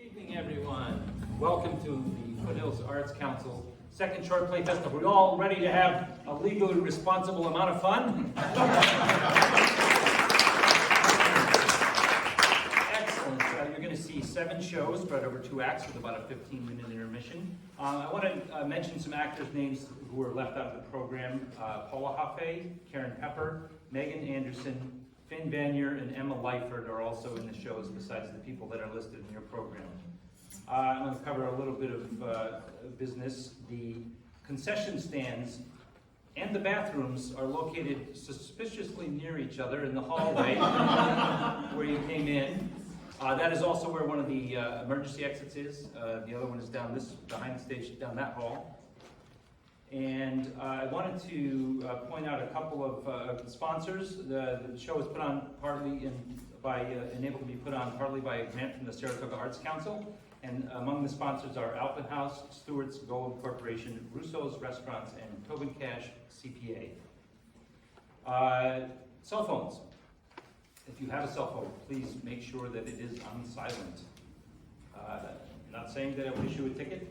Good evening, everyone. Welcome to the Foothills Arts Council Second Short Play Festival. Are we all ready to have a legally responsible amount of fun? Excellent. You're going to see 7 shows spread over 2 acts with about a 15-minute intermission. I want to mention some actors' names who were left out of the program. Paula Hafe, Karen Pepper, Megan Anderson, Finn Vanier, and Emma Lyford are also in the shows besides the people that are listed in your program. I'm going to cover a little bit of business. The concession stands and the bathrooms are located suspiciously near each other in the hallway where you came in. That is also where one of the emergency exits is. The other one is down behind the stage, down that hall. And I wanted to point out a couple of sponsors. The show is put on partly enabled to be put on partly by a grant from the Saratoga Arts Council. And among the sponsors are Alpha House, Stewart's Gold Corporation, Russo's Restaurants, and Tobin Cash CPA. Cell phones. If you have a cell phone, please make sure that it is on silent. Not saying that I would issue a ticket.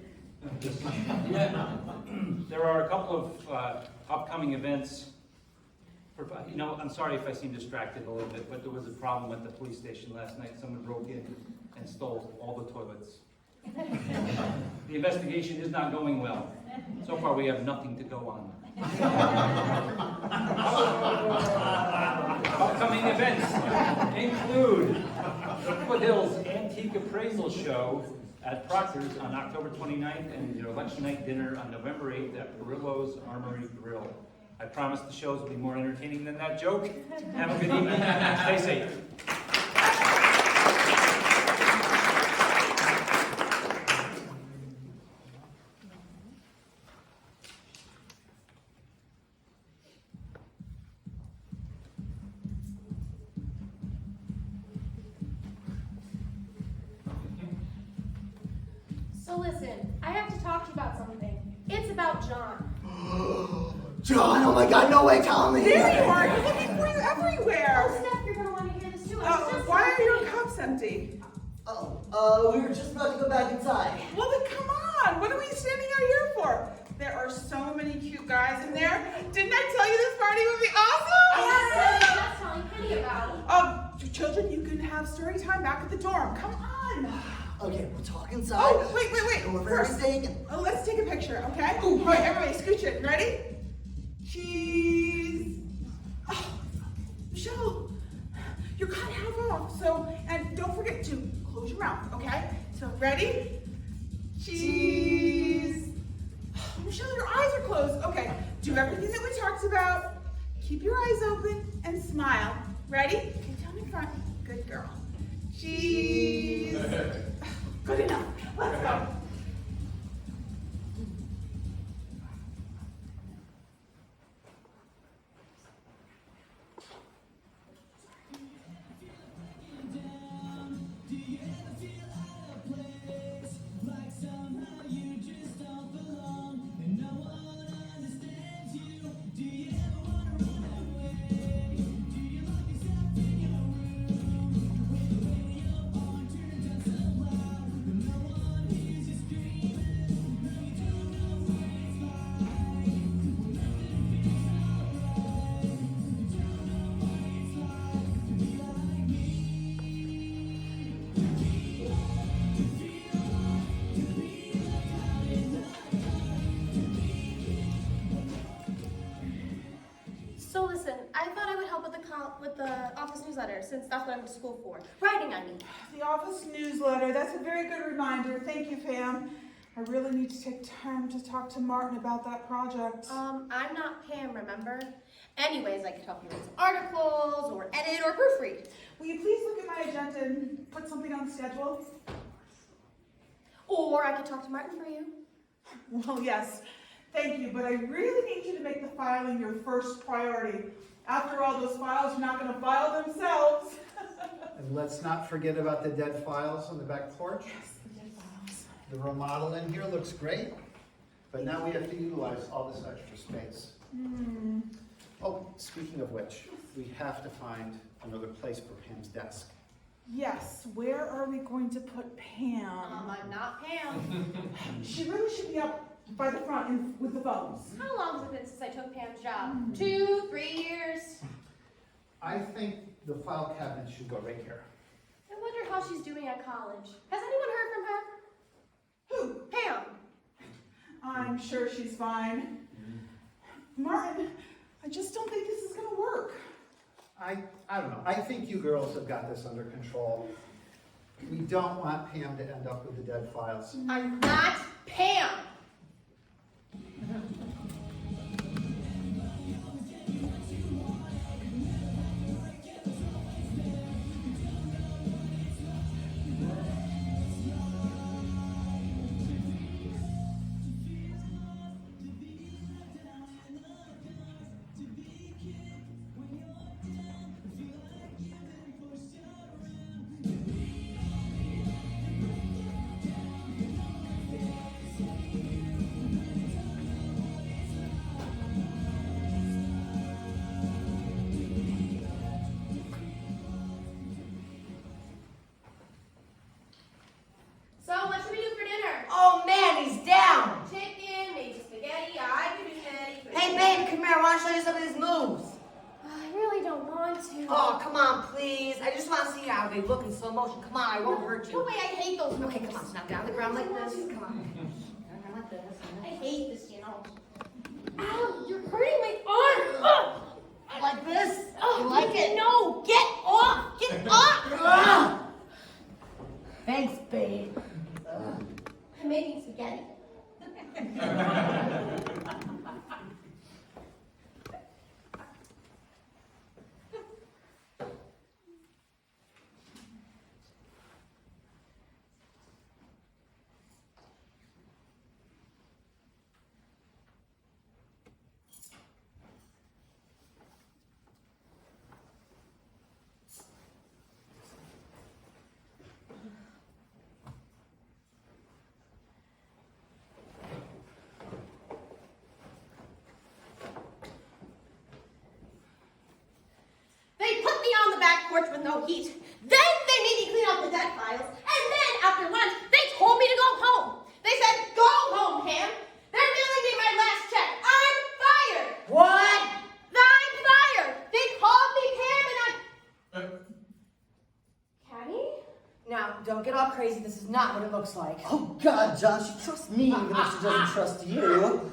There are a couple of upcoming events. I'm sorry if I seem distracted a little bit, but there was a problem at the police station last night. Someone broke in and stole all the toilets. The investigation is not going well. So far, we have nothing to go on. Upcoming events include the Foothills Antique Appraisal Show at Proctor's on October 29th and your election night dinner on November 8th at Perillo's Armory Grill. I promise the shows will be more entertaining than that joke. Have a good evening. Stay safe. So listen, I have to talk to you about something. It's about John. John, oh my God, no way, tell me. There you are. He's looking for you everywhere. Oh, Steph, you're gonna want to hear this too. Why are your cups empty? We were just about to go back inside. Well, then come on. What are we standing out here for? There are so many cute guys in there. Didn't I tell you this party would be awesome? That's telling Penny about. Children, you can have story time back at the dorm. Come on. Okay, we'll talk inside. Oh, wait. We're very First, mistaken. let's take a picture, okay? All right, everybody, scooch in. Ready? Cheese. Oh, Michelle, you're cut half off. And don't forget to close your mouth, okay? So, ready? Cheese. Oh, Michelle, your eyes are closed. Okay, do everything that we talked about. Keep your eyes open and smile. Ready? Okay, down in front. Good girl. Cheese. Good enough. Let's go. So listen, I thought I would help with the office newsletter since that's what I went to school for. Writing, I mean. The office newsletter, that's a very good reminder. Thank you, Pam. I really need to take time to talk to Martin about that project. I'm not Pam, remember? Anyways, I could help you with some articles, or edit, or proofread. Will you please look at my agenda and put something on the schedule? Or I could talk to Martin for you. Well, yes. Thank you, but I really need you to make the filing your first priority. After all, those files are not going to file themselves. And let's not forget about the dead files on the back porch. Yes, the dead files. The remodel in here looks great, but now we have to utilize all this extra space. Oh, speaking of which, we have to find another place for Pam's desk. Yes, where are we going to put Pam? I'm not Pam. She really should be up by the front and with the phones. How long has it been since I took Pam's job? 2, 3 years? I think the file cabinet should go right here. I wonder how she's doing at college. Has anyone heard from her? Who? Pam. I'm sure she's fine. Martin, I just don't think this is gonna work. I don't know. I think you girls have got this under control. We don't want Pam to end up with the dead files. I'm not Pam. So what should we do for dinner? Oh man, he's down. Chicken, maybe spaghetti. I can do spaghetti. Hey babe, come here. I want to show you some of these moves. I really don't want to. Oh, come on, please. I just want to see how they look in slow motion. Come on, I won't hurt No you. way, I hate those movies. Okay, come on. Now down on the ground like this. Come on. Down like this. I hate this, you know. Ow, you're hurting my arm. Ugh. Like this. Ugh. You like it? No, get off. Get off. Ah! Thanks, babe. I'm making spaghetti. They put me on the back porch with no heat. Then they made me clean up the dead files. And then after lunch, they told me to go home. They said, go home, Pam. They're mailing me my last check. I'm fired. What? I'm fired. They called me Pam and I... Caddy? Now, don't get all crazy. This is not what it looks like. Oh God, John, she trusts me even if she doesn't trust you.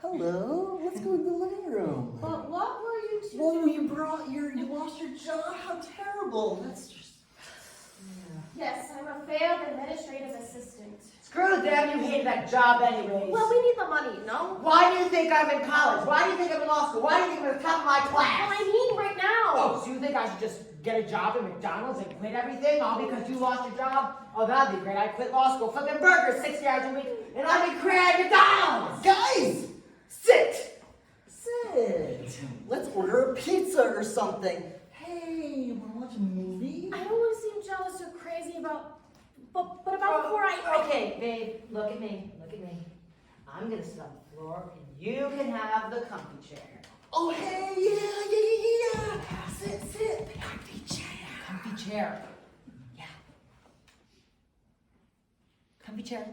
Hello, let's go in the living room. But what were you two... Well, you lost your job. How terrible. That's just. Yes, I'm a failed administrative assistant. Screw them. You hated that job anyways. Well, we need the money, no? Why do you think I'm in college? Why do you think I'm in law school? Why do you think I'm at the top of my Well, class? I mean right now. Oh, so you think I should just get a job at McDonald's and quit everything all because you lost your job? Oh, that'd be great. I quit law school, flipping burgers 60 hours a week, and I'd be career at McDonald's. Guys, sit. Sit. Let's order a pizza or something. Hey, you wanna watch a movie? I don't want to seem jealous or crazy about... But about before I... Okay, babe, look at me. Look at me. I'm gonna sit on the floor, and you can have the comfy chair. Oh, hey, yeah. Sit. Comfy chair. Comfy chair. Yeah. Comfy chair.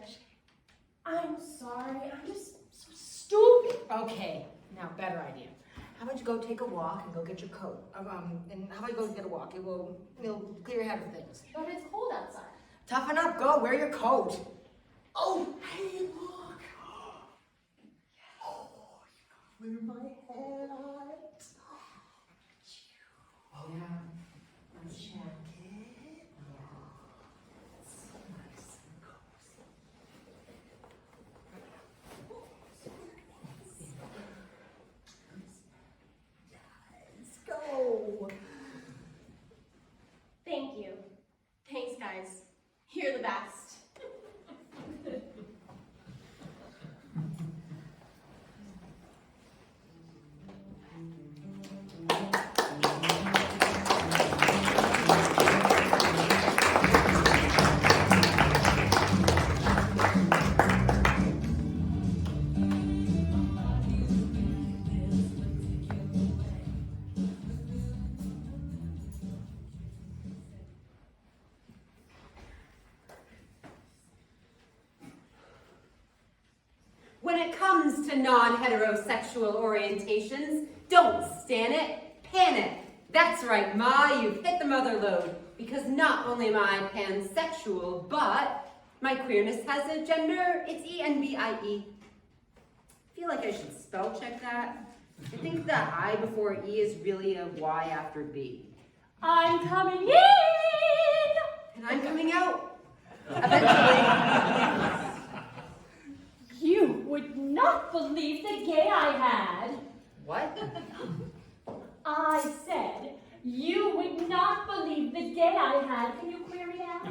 I'm sorry. I'm just so stupid. Okay, now better idea. How about you go take a walk and go get your coat? And how about you go get a walk? It'll clear your head of things. But it's cold outside. Toughen up, go, wear your coat. Oh, hey, look. Oh, you know where my hat. Oh yeah. My jacket. It's so nice and cozy. Let's go. Thank you. Thanks, guys. You're the best. when it comes to non-heterosexual orientations, don't stan it, pan it. That's right, Ma, you've hit the mother lode. Because not only am I pansexual, but my queerness has a gender. It's ENBIE. I feel like I should spell check that. I think the I before E is really a Y after B. I'm coming in! And I'm coming out. Eventually. You would not believe the gay I had. What? I said, you would not believe the gay I had. Can you queer me now?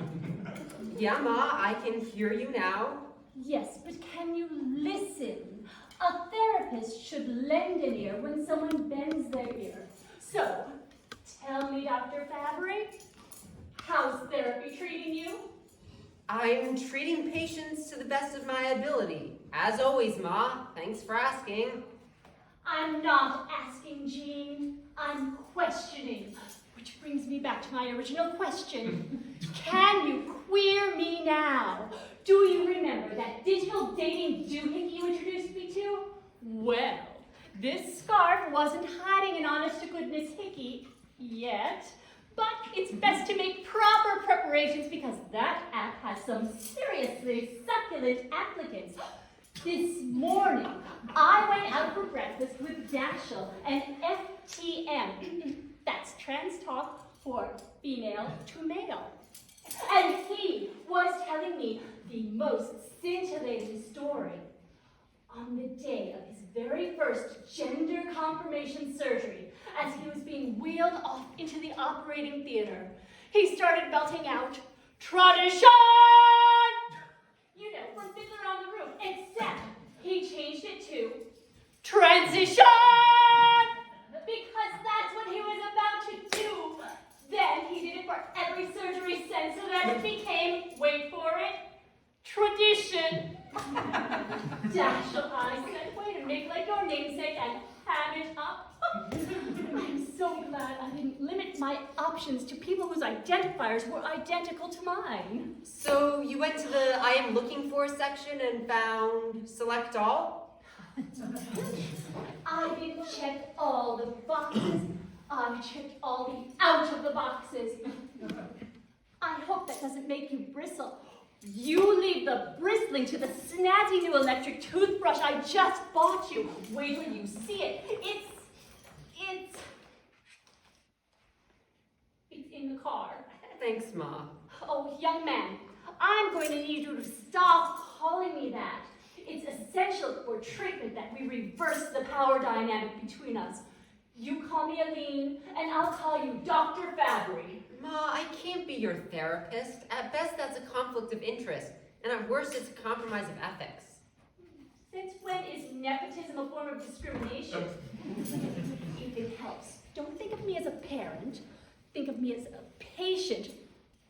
Yeah, Ma, I can hear you now. Yes, but can you listen? A therapist should lend an ear when someone bends their ear. So, tell me, Dr. Fabry, how's therapy treating you? I'm treating patients to the best of my ability. As always, Ma. Thanks for asking. I'm not asking, Jean. I'm questioning. Which brings me back to my original question. Can you queer me now? Do you remember that digital dating doohickey you introduced me to? Well, this scarf wasn't hiding an honest-to-goodness hickey yet, but it's best to make proper preparations because that app has some seriously succulent applicants. This morning, I went out for breakfast with Dashiell, an FTM. That's trans talk for female to male. And he was telling me the most scintillating story. On the day of his very first gender confirmation surgery, as he was being wheeled off into the operating theater, he started belting out, "Tradition!" You know, from Fiddler on the Roof, except he changed it to transition! Because that's what he was about to do. Then he did it for every surgery since, so that it became, wait for it, tradition. Dashiell, I said, way to make like your namesake and ham it up. I'm so glad I didn't limit my options to people whose identifiers were identical to mine. So you went to the I am looking for section and found select all? I didn't check all the boxes. I checked all the out of the boxes. I hope that doesn't make you bristle. You leave the bristling to the snazzy new electric toothbrush I just bought you. Wait till you see it. It's in the car. Thanks, Ma. Oh, young man, I'm going to need you to stop calling me that. It's essential for treatment that we reverse the power dynamic between us. You call me Aline, and I'll call you Dr. Fabry. Ma, I can't be your therapist. At best, that's a conflict of interest. And at worst, it's a compromise of ethics. Since when is nepotism a form of discrimination? If it helps, don't think of me as a parent. Think of me as a patient.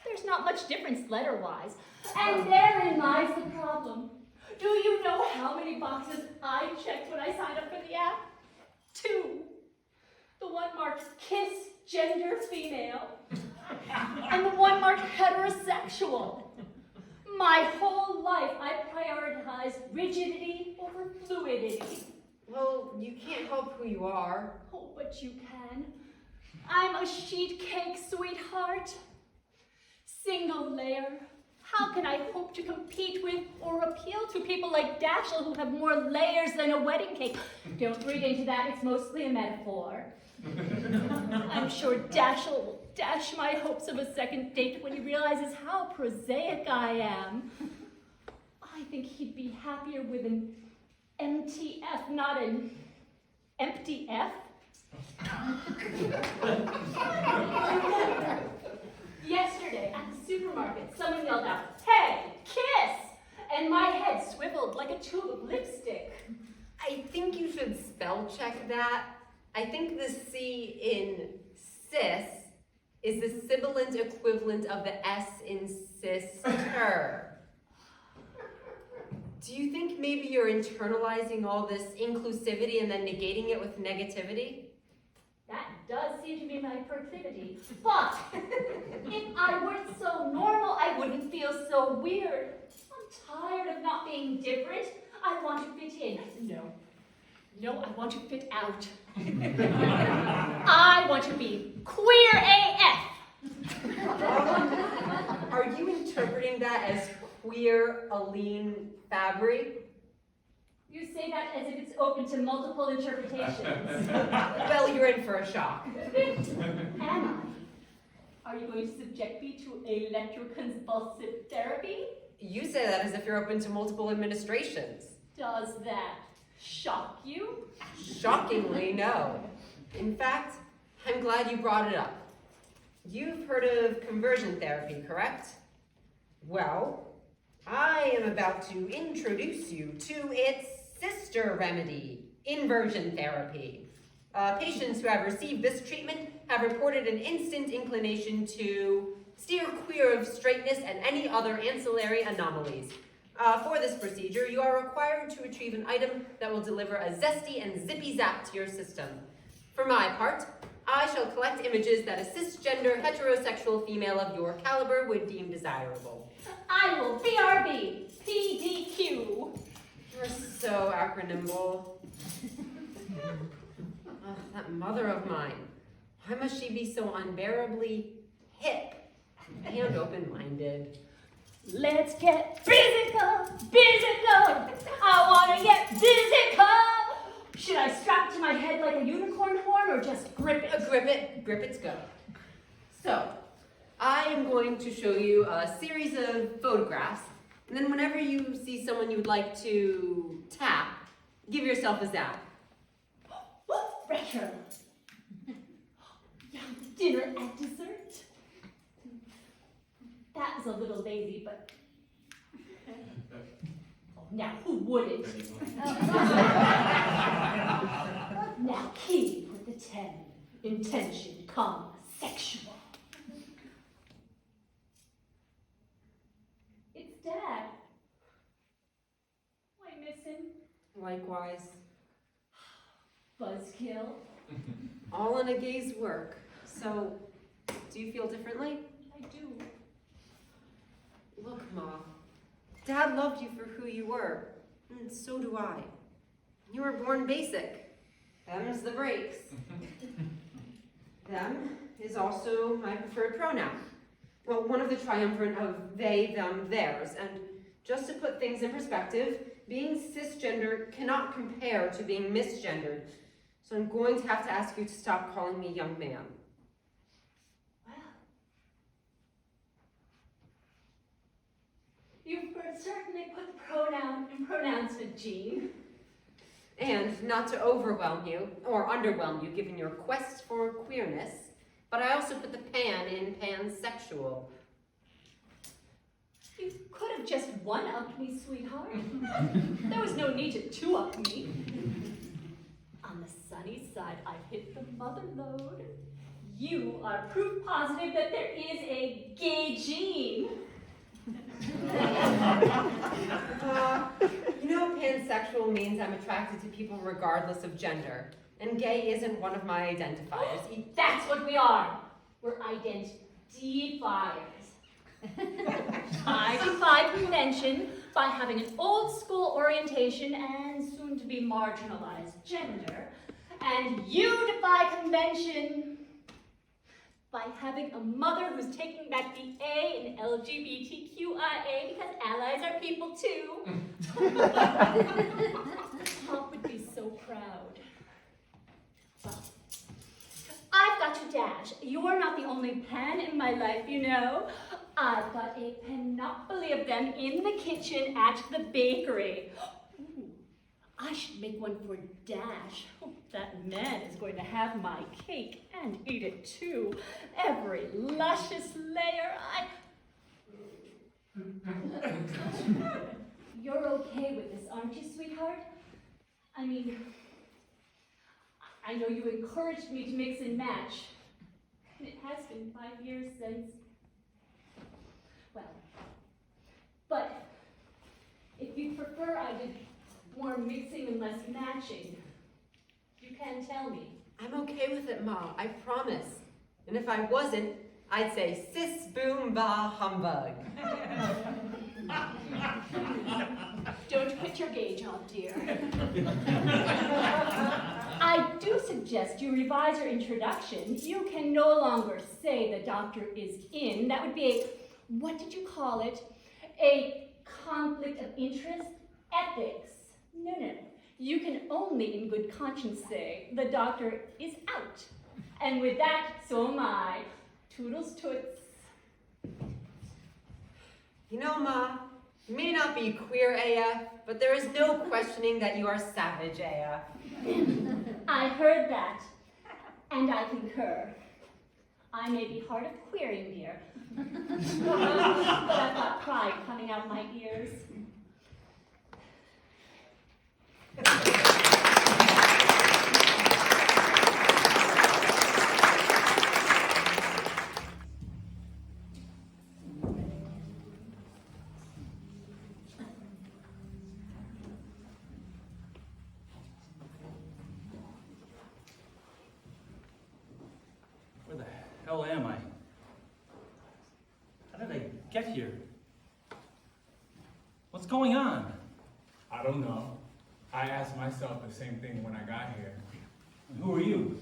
There's not much difference letter-wise. And therein lies the problem. Do you know how many boxes I checked when I signed up for the app? 2. The one marked kiss gender female, and the one marked heterosexual. My whole life I prioritized rigidity over fluidity. Well, you can't help who you are. Oh, but you can. I'm a sheet cake, sweetheart. Single layer. How can I hope to compete with or appeal to people like Dashiell who have more layers than a wedding cake? Don't read into that, it's mostly a metaphor. I'm sure Dashiell will dash my hopes of a second date when he realizes how prosaic I am. I think he'd be happier with an MTF, not an empty F. Yesterday at the supermarket, someone yelled out, "Hey, kiss!" And my head swiveled like a tube of lipstick. I think you should spell check that. I think the C in cis is the sibilant equivalent of the S in sister. Do you think maybe you're internalizing all this inclusivity and then negating it with negativity? That does seem to be my proclivity. But if I weren't so normal, I wouldn't feel so weird. I'm tired of not being different. I want to fit in. No, I want to fit out. I want to be queer AF. Are you interpreting that as queer Aline Fabry? You say that as if it's open to multiple interpretations. Well, you're in for a shock. Am I? Are you going to subject me to electroconvulsive therapy? You say that as if you're open to multiple administrations. Does that shock you? Shockingly, no. In fact, I'm glad you brought it up. You've heard of conversion therapy, correct? Well, I am about to introduce you to its sister remedy, inversion therapy. Patients who have received this treatment have reported an instant inclination to steer clear of straightness and any other ancillary anomalies. For this procedure, you are required to retrieve an item that will deliver a zesty and zippy zap to your system. For my part, I shall collect images that a cisgender heterosexual female of your caliber would deem desirable. I will BRB, PDQ. You're so acronymable. That mother of mine. Why must she be so unbearably hip and open-minded? Let's get physical. I want to get physical. Should I strap it to my head like a unicorn horn or just grip it? Grip it, go. So, I am going to show you a series of photographs, and then whenever you see someone you'd like to tap, give yourself a zap. Retro. Dinner and dessert. That was a little lazy, but now who wouldn't? Now keep with the 10. Intention, comma, sexual. It's Dad. I miss him. Likewise. Buzzkill. All in a gay's work. So, do you feel differently? I do. Look, Ma. Dad loved you for who you were, and so do I. You were born basic. Them's the breaks. Them is also my preferred pronoun. Well, one of the triumvirate of they, them, theirs. And just to put things in perspective, being cisgender cannot compare to being misgendered. So I'm going to have to ask you to stop calling me young man. Well, you've certainly put the pronoun in pronouncement, Jean. And not to overwhelm you, or underwhelm you given your quest for queerness, but I also put the pan in pansexual. You could have just one-upped me, sweetheart. There was no need to two-up me. On the sunny side, I've hit the mother lode. You are proof positive that there is a gay gene. You know, pansexual means I'm attracted to people regardless of gender. And gay isn't one of my identifiers. That's what we are. We're identifiers. I defy convention by having an old school orientation and soon to be marginalized gender. And you defy convention by having a mother who's taking back the A in LGBTQIA because allies are people too. Pop would be so proud. Well, I've got to dash. You're not the only pan in my life, you know. I've got a panoply of them in the kitchen at the bakery. Ooh, I should make one for Dash. Oh, that man is going to have my cake and eat it too. Every luscious layer. You're okay with this, aren't you, sweetheart? I mean, I know you encouraged me to mix and match. And it has been 5 years since. Well, but if you prefer I did more mixing and less matching, you can tell me. I'm okay with it, Ma, I promise. And if I wasn't, I'd say cis boom ba humbug. Don't put your gauge on, dear. I do suggest you revise your introduction. You can no longer say the doctor is in. That would be a, what did you call it? A conflict of interest? Ethics. No. You can only in good conscience say the doctor is out. And with that, so am I. Toodles toots. You know, Ma, you may not be queer AF, but there is no questioning that you are savage AF. I heard that, and I concur. I may be hard of queering, dear, but I've got pride coming out my ears. Where the hell am I? How did I get here? What's going on? I don't know. I asked myself the same thing when I got here. And who are you?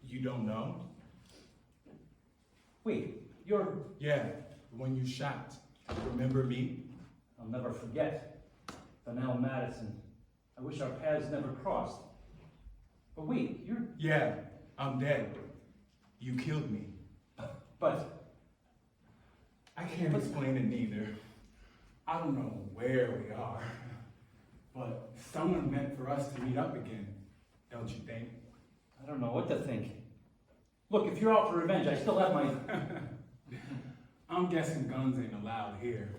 You don't know? Wait, you're... Yeah, the one you shot. Remember me? I'll never forget. Donnell Madison. I wish our paths never crossed. But wait, you're... Yeah, I'm dead. You killed me. But... I can't explain it neither. I don't know where we are. But someone meant for us to meet up again, don't you think? I don't know what to think. Look, if you're out for revenge, I still have my... I'm guessing guns ain't allowed here.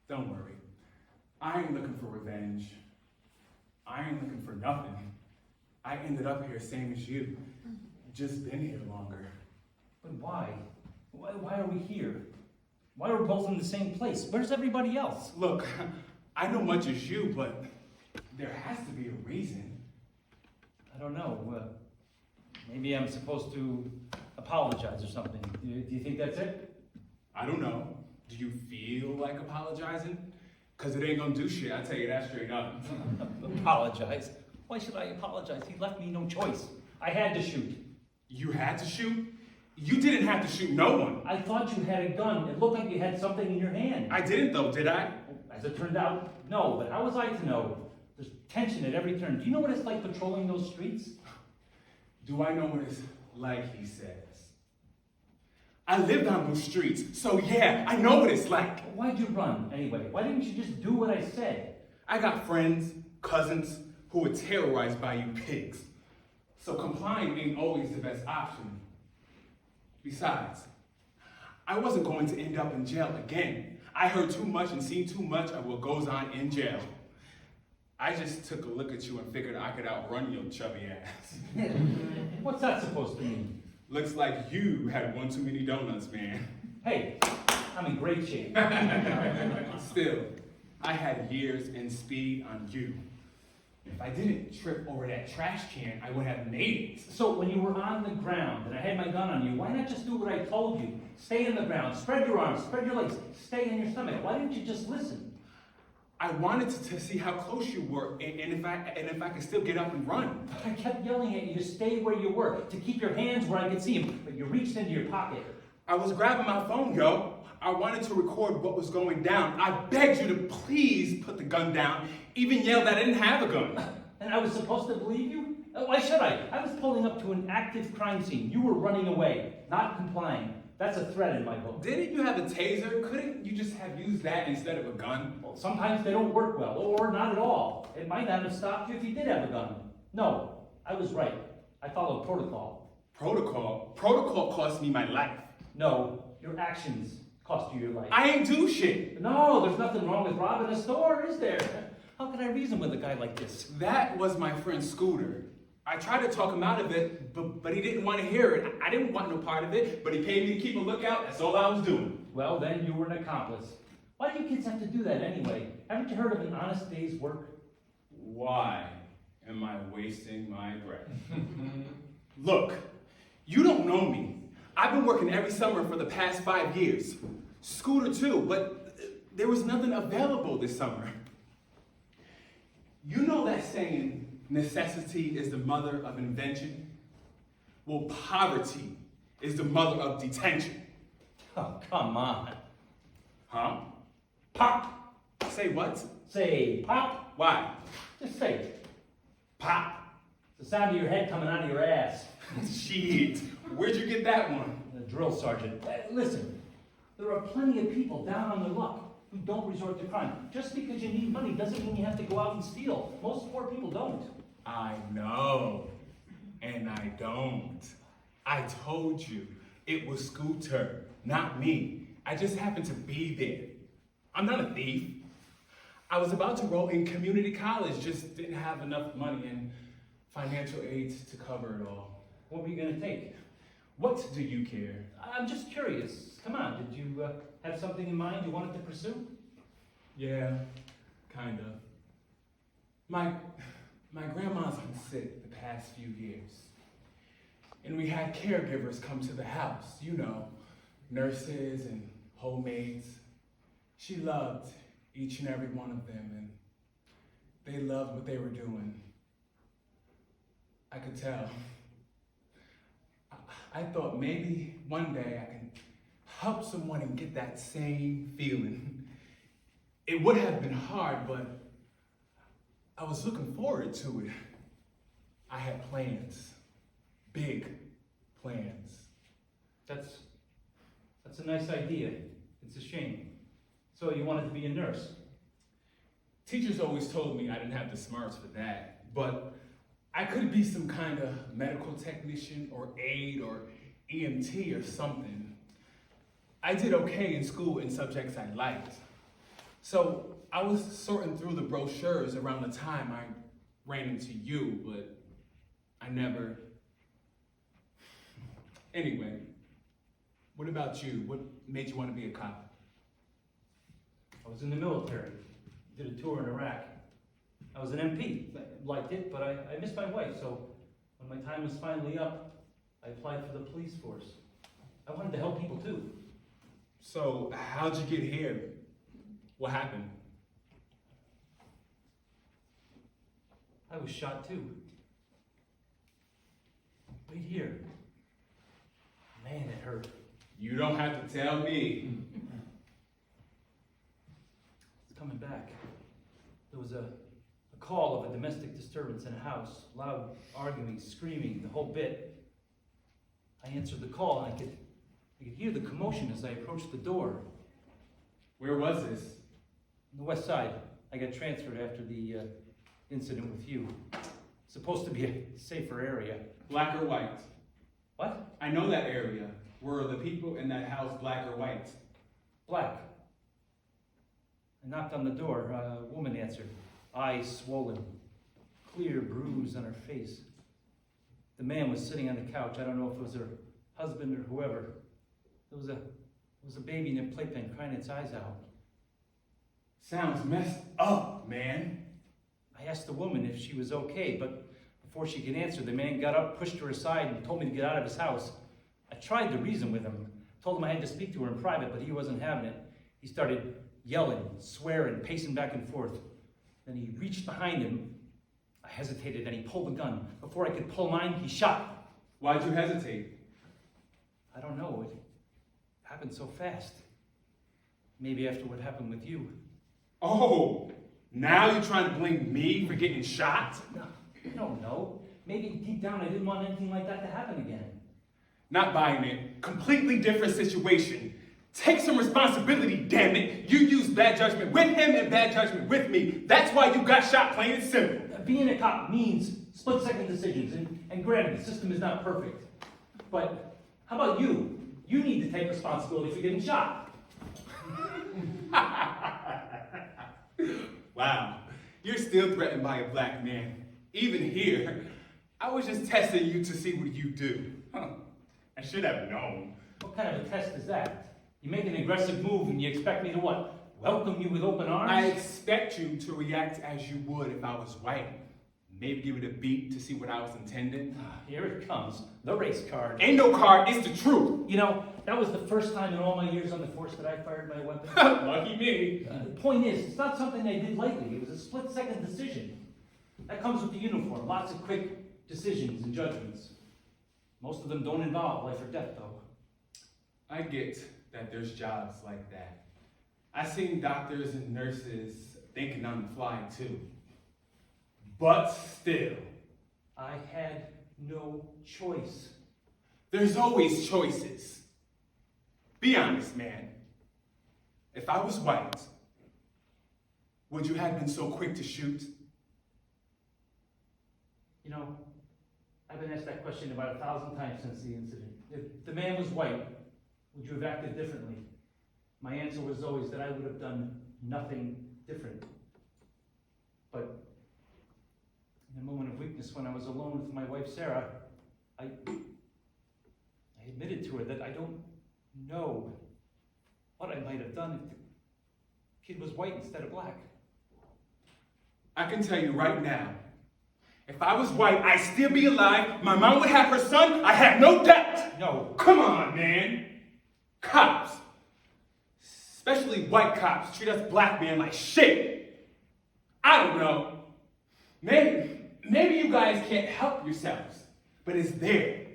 Don't worry. I ain't looking for revenge. I ain't looking for nothing. I ended up here same as you. Just been here longer. But why? Why are we here? Why are we both in the same place? Where's everybody else? Look, I know much as you, but there has to be a reason. I don't know. Maybe I'm supposed to apologize or something. Do you think that's it? I don't know. Do you feel like apologizing? Because it ain't gonna do shit, I tell you that straight up. Apologize? Why should I apologize? He left me no choice. I had to shoot. You had to shoot? You didn't have to shoot no one. I thought you had a gun. It looked like you had something in your hand. I didn't though, did I? As it turned out, no. But how was I to know? There's tension at every turn. Do you know what it's like patrolling those streets? Do I know what it's like, he says. I lived on those streets, so yeah, I know what it's like. Why'd you run, anyway? Why didn't you just do what I said? I got friends, cousins, who were terrorized by you pigs. So complying ain't always the best option. Besides, I wasn't going to end up in jail again. I heard too much and seen too much of what goes on in jail. I just took a look at you and figured I could outrun your chubby ass. What's that supposed to mean? Looks like you had one too many donuts, man. Hey, I'm in great shape. Still, I had years and speed on you. If I didn't trip over that trash can, I would have made it. So when you were on the ground and I had my gun on you, why not just do what I told you? Stay on the ground, spread your arms, spread your legs, stay on your stomach. Why didn't you just listen? I wanted to see how close you were and if I could still get up and run. I kept yelling at you to stay where you were, to keep your hands where I could see them, but you reached into your pocket. I was grabbing my phone, yo. I wanted to record what was going down. I begged you to please put the gun down, even yelled that I didn't have a gun. And I was supposed to believe you? Why should I? I was pulling up to an active crime scene. You were running away, not complying. That's a threat in my book. Didn't you have a taser? Couldn't you just have used that instead of a gun? Well, sometimes they don't work well, or not at all. It might not have stopped you if you did have a gun. No, I was right. I followed protocol. Protocol? Protocol cost me my life. No, your actions cost you your life. I ain't do shit. No, there's nothing wrong with robbing a store, is there? How can I reason with a guy like this? That was my friend Scooter. I tried to talk him out of it, but he didn't want to hear it. I didn't want no part of it, but he paid me to keep a lookout. That's all I was doing. Well, then you were an accomplice. Why do you kids have to do that anyway? Haven't you heard of an honest day's work? Why am I wasting my breath? Look, you don't know me. I've been working every summer for the past 5 years. Scooter too, but there was nothing available this summer. You know that saying, necessity is the mother of invention? Well, poverty is the mother of detention. Oh, come on. Huh? Pop! Say what? Say pop. Why? Just say it. Pop. It's the sound of your head coming out of your ass. Shit. Where'd you get that one? The drill sergeant. Listen, there are plenty of people down on their luck who don't resort to crime. Just because you need money doesn't mean you have to go out and steal. Most poor people don't. I know. And I don't. I told you. It was Scooter, not me. I just happened to be there. I'm not a thief. I was about to enroll in community college, just didn't have enough money and financial aid to cover it all. What were you going to take? What do you care? I'm just curious. Come on, did you have something in mind you wanted to pursue? Yeah, kind of. My grandma's been sick the past few years. And we had caregivers come to the house, you know, nurses and homemaids. She loved each and every one of them, and they loved what they were doing. I could tell. I thought maybe one day I can help someone and get that same feeling. It would have been hard, but I was looking forward to it. I had plans, big plans. That's a nice idea. It's a shame. So you wanted to be a nurse? Teachers always told me I didn't have the smarts for that, but I could be some kind of medical technician or aide or EMT or something. I did okay in school in subjects I liked. So I was sorting through the brochures around the time I ran into you, but I never. Anyway, what about you? What made you want to be a cop? I was in the military. Did a tour in Iraq. I was an MP. I liked it, but I missed my wife, so when my time was finally up, I applied for the police force. I wanted to help people too. So how'd you get here? What happened? I was shot too. Right here. Man, it hurt. You don't have to tell me. It's coming back. There was a call of a domestic disturbance in a house. Loud arguing, screaming, the whole bit. I answered the call and I could hear the commotion as I approached the door. Where was this? On the west side. I got transferred after the incident with you. Supposed to be a safer area. Black or white? What? I know that area. Were the people in that house black or white? Black. I knocked on the door. A woman answered. Eyes swollen. Clear bruise on her face. The man was sitting on the couch. I don't know if it was her husband or whoever. There was a baby in a playpen crying its eyes out. Sounds messed up, man. I asked the woman if she was okay, but before she could answer, the man got up, pushed her aside, and told me to get out of his house. I tried to reason with him. Told him I had to speak to her in private, but he wasn't having it. He started yelling, swearing, pacing back and forth. Then he reached behind him. I hesitated, and he pulled the gun. Before I could pull mine, he shot. Why'd you hesitate? I don't know. It happened so fast. Maybe after what happened with you. Oh, now you're trying to blame me for getting shot? No, I don't know. Maybe deep down I didn't want anything like that to happen again. Not buying it. Completely different situation. Take some responsibility, damn it. You used bad judgment with him and bad judgment with me. That's why you got shot, plain and simple. Being a cop means split-second decisions, and granted, the system is not perfect. But how about you? You need to take responsibility for getting shot. Wow, you're still threatened by a black man. Even here, I was just testing you to see what you do. Huh. I should have known. What kind of a test is that? You make an aggressive move and you expect me to what? Welcome you with open arms? I expect you to react as you would if I was white. Maybe give it a beat to see what I was intending. Here it comes, the race card. Ain't no card, it's the truth. You know, that was the first time in all my years on the force that I fired my weapon. Lucky me. The point is, it's not something I did lightly. It was a split-second decision. That comes with the uniform. Lots of quick decisions and judgments. Most of them don't involve life or death, though. I get that there's jobs like that. I've seen doctors and nurses thinking on the fly too. But still, I had no choice. there's always choices. Be honest, man. If I was white, would you have been so quick to shoot? You know, I've been asked that question about 1,000 times since the incident. If the man was white, would you have acted differently? My answer was always that I would have done nothing different. But in a moment of weakness, when I was alone with my wife Sarah, I admitted to her that I don't know what I might have done if the kid was white instead of black. I can tell you right now, if I was white, I'd still be alive. My mom would have her son. I have no doubt. No. Come on, man. Cops, especially white cops, treat us black men like shit. I don't know. Maybe you guys can't help yourselves, but it's there.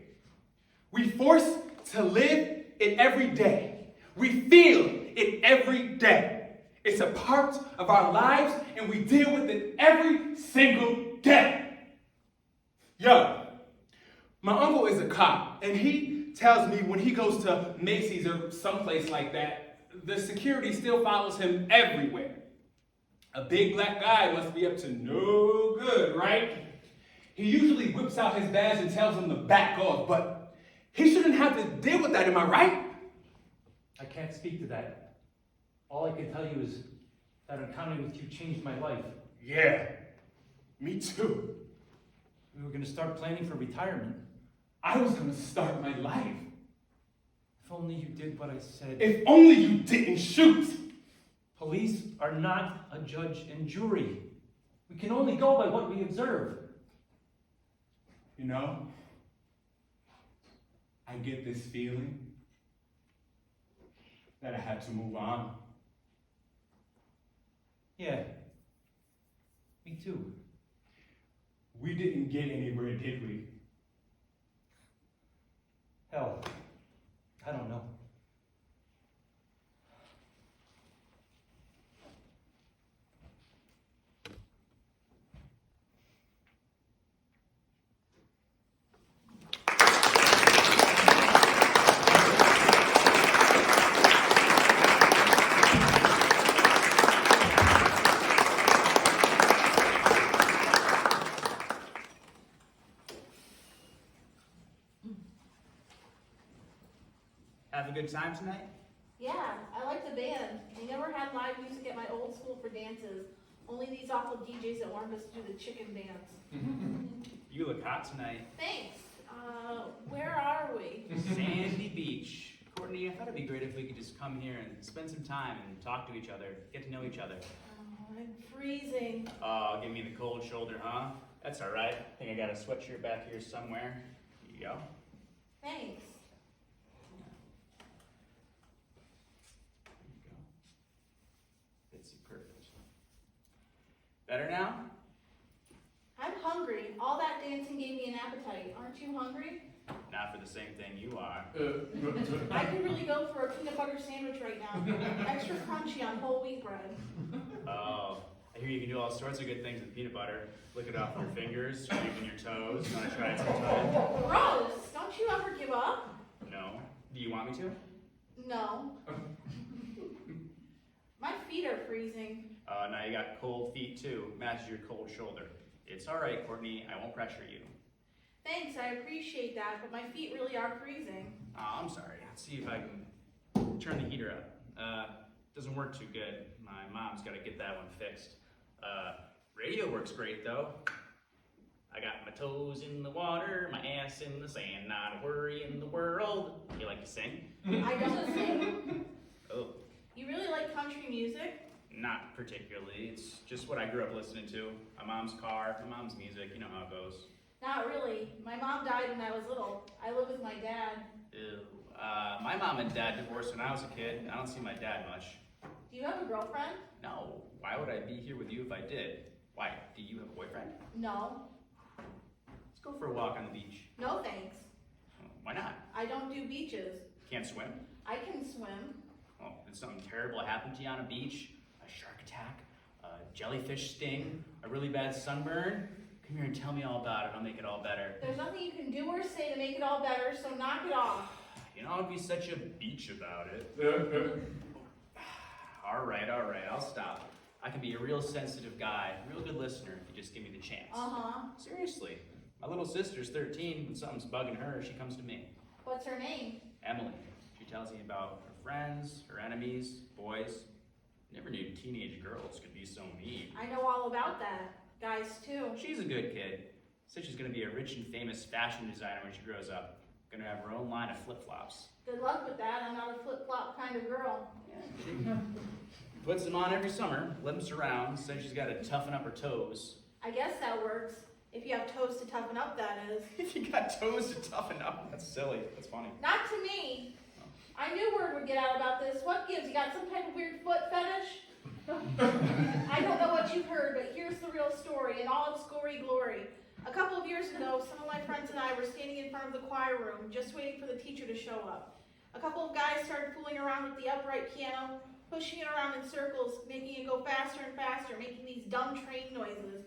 We forced to live it every day. We feel it every day. It's a part of our lives, and we deal with it every single day. Yo, my uncle is a cop, and he tells me when he goes to Macy's or someplace like that, the security still follows him everywhere. A big black guy must be up to no good, right? He usually whips out his badge and tells him to back off, but he shouldn't have to deal with that, am I right? I can't speak to that. All I can tell you is that encountering with you changed my life. Yeah, me too. We were going to start planning for retirement. I was gonna start my life. If only you did what I said. If only you didn't shoot. Police are not a judge and jury. We can only go by what we observe. You know, I get this feeling that I have to move on. Yeah, me too. We didn't get anywhere, did we? Hell, I don't know. Have a good time tonight? Yeah, I like the band. They never had live music at my old school for dances. Only these awful DJs that wanted us to do the chicken dance. You look hot tonight. Thanks. Where are we? Sandy Beach. Courtney, I thought it'd be great if we could just come here and spend some time and talk to each other, get to know each other. Oh, I'm freezing. Oh, give me the cold shoulder, huh? That's all right. I think I got a sweatshirt back here somewhere. Here you go. Thanks. There you go. Fits you perfect. Better now? I'm hungry. All that dancing gave me an appetite. Aren't you hungry? Not for the same thing you are. I could really go for a peanut butter sandwich right now. Extra crunchy on whole wheat bread. Oh, I hear you can do all sorts of good things with peanut butter. Lick it off your fingers, scrape in your toes. You want to try it sometime? Gross! Don't you ever give up? No. Do you want me to? No. My feet are freezing. Now you got cold feet too. Matches your cold shoulder. It's all right, Courtney. I won't pressure you. Thanks, I appreciate that, but my feet really are freezing. Oh, I'm sorry. Let's see if I can turn the heater up. Doesn't work too good. My mom's got to get that one fixed. Radio works great though. I got my toes in the water, my ass in the sand, not a worry in the world. You like to sing? I don't sing. Oh, You really like country music? Not particularly. It's just what I grew up listening to. My mom's car, my mom's music, you know how it goes. Not really. My mom died when I was little. I live with my dad. Ew. My mom and dad divorced when I was a kid. I don't see my dad much. Do you have a girlfriend? No. Why would I be here with you if I did? Why? Do you have a boyfriend? No. Let's go for a walk on the beach. No thanks. Why not? I don't do beaches. Can't swim? I can swim. Oh, did something terrible happen to you on a beach? A shark attack? A jellyfish sting? A really bad sunburn? Come here and tell me all about it. I'll make it all better. There's nothing you can do or say to make it all better, so knock it off. You know, I'd be such a beach about it. All right, I'll stop. I can be a real sensitive guy, a real good listener if you just give me the chance. Uh-huh. Seriously. My little sister's 13. When something's bugging her, she comes to me. What's her name? Emily. She tells me about her friends, her enemies, boys. Never knew teenage girls could be so mean. I know all about that. Guys, too. She's a good kid. Said she's gonna be a rich and famous fashion designer when she grows up. Gonna have her own line of flip-flops. Good luck with that. I'm not a flip-flop kind of girl. She puts them on every summer, limps around, says she's gotta toughen up her toes. I guess that works. If you have toes to toughen up, that is. If you got toes to toughen up, that's silly. That's funny. Not to me. I knew word would get out about this. What gives? You got some type of weird foot fetish? I don't know what you've heard, but here's the real story in all its gory glory. A couple of years ago, some of my friends and I were standing in front of the choir room, just waiting for the teacher to show up. A couple of guys started fooling around with the upright piano, pushing it around in circles, making it go faster and faster, making these dumb train noises.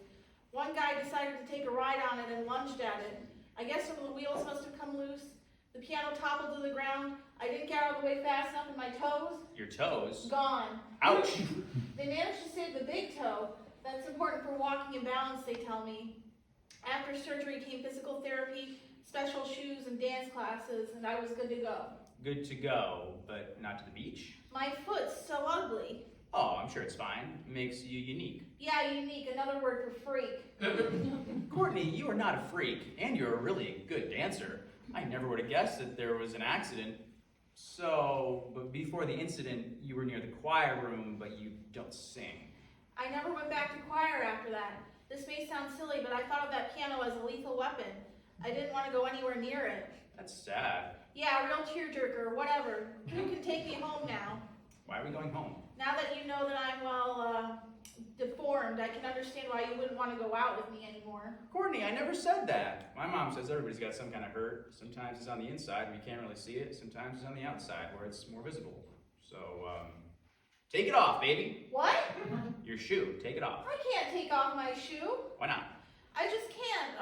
One guy decided to take a ride on it and lunged at it. I guess some of the wheels must have come loose. The piano toppled to the ground. I didn't get out of the way fast enough, and my toes? Your toes? Gone. Ouch! They managed to save the big toe. That's important for walking and balance, they tell me. After surgery came physical therapy, special shoes, and dance classes, and I was good to go. Good to go, but not to the beach? My foot's so ugly. Oh, I'm sure it's fine. Makes you unique. Yeah, unique, another word for freak. Courtney, you are not a freak, and you're a really good dancer. I never would have guessed that there was an accident. So, but before the incident, you were near the choir room, but you don't sing. I never went back to choir after that. This may sound silly, but I thought of that piano as a lethal weapon. I didn't want to go anywhere near it. That's sad. Yeah, real tearjerker, whatever. You can take me home now. Why are we going home? Now that you know that I'm, well, deformed, I can understand why you wouldn't want to go out with me anymore. Courtney, I never said that. My mom says everybody's got some kind of hurt. Sometimes it's on the inside and you can't really see it. Sometimes it's on the outside where it's more visible. So, take it off, baby. What? Your shoe, take it off. I can't take off my shoe. Why not? I just can't.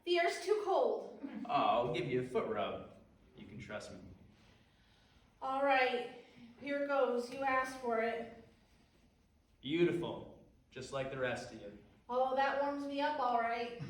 The air's too cold. Oh, I'll give you a foot rub. You can trust me. All right, here goes. You asked for it. Beautiful. Just like the rest of you. Oh, that warms me up, all right.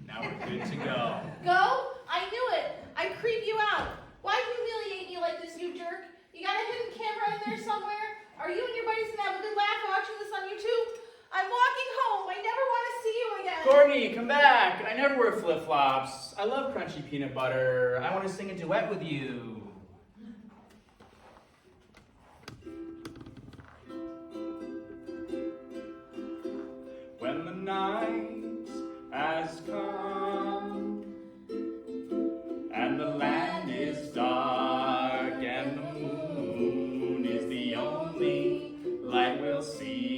Now we're good to go. Go? I knew it. I creep you out. Why humiliate me like this, you jerk? You got a hidden camera in there somewhere? Are you and your buddies gonna have a good laugh watching this on YouTube? I'm walking home. I never want to see you again. Courtney, come back. I never wear flip-flops. I love crunchy peanut butter. I want to sing a duet with you. When the night has come and the land is dark and the moon is the only light we'll see.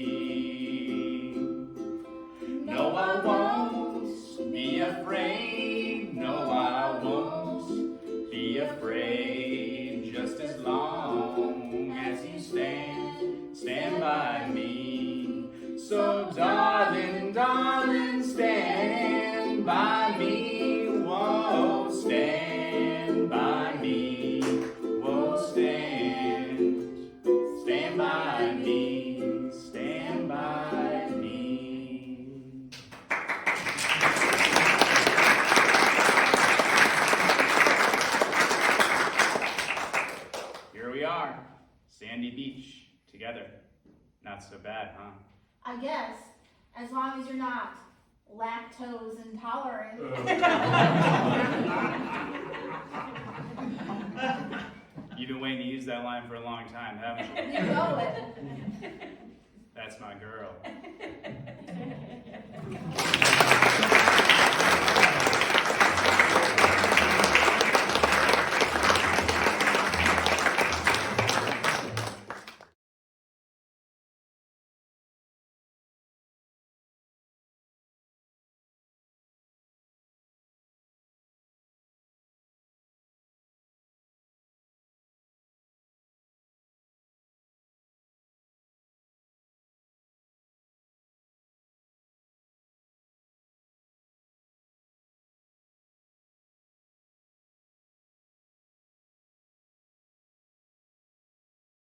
No, I won't be afraid. No, I won't be afraid. Just as long as you stand by me. So darling, darling, stand by me. Whoa, stand by me. Whoa, stand by me. Stand by me. Here we are, Sandy Beach, together. Not so bad, huh? I guess, as long as you're not lactose intolerant. You've been waiting to use that line for a long time, haven't you? You know it. That's my girl.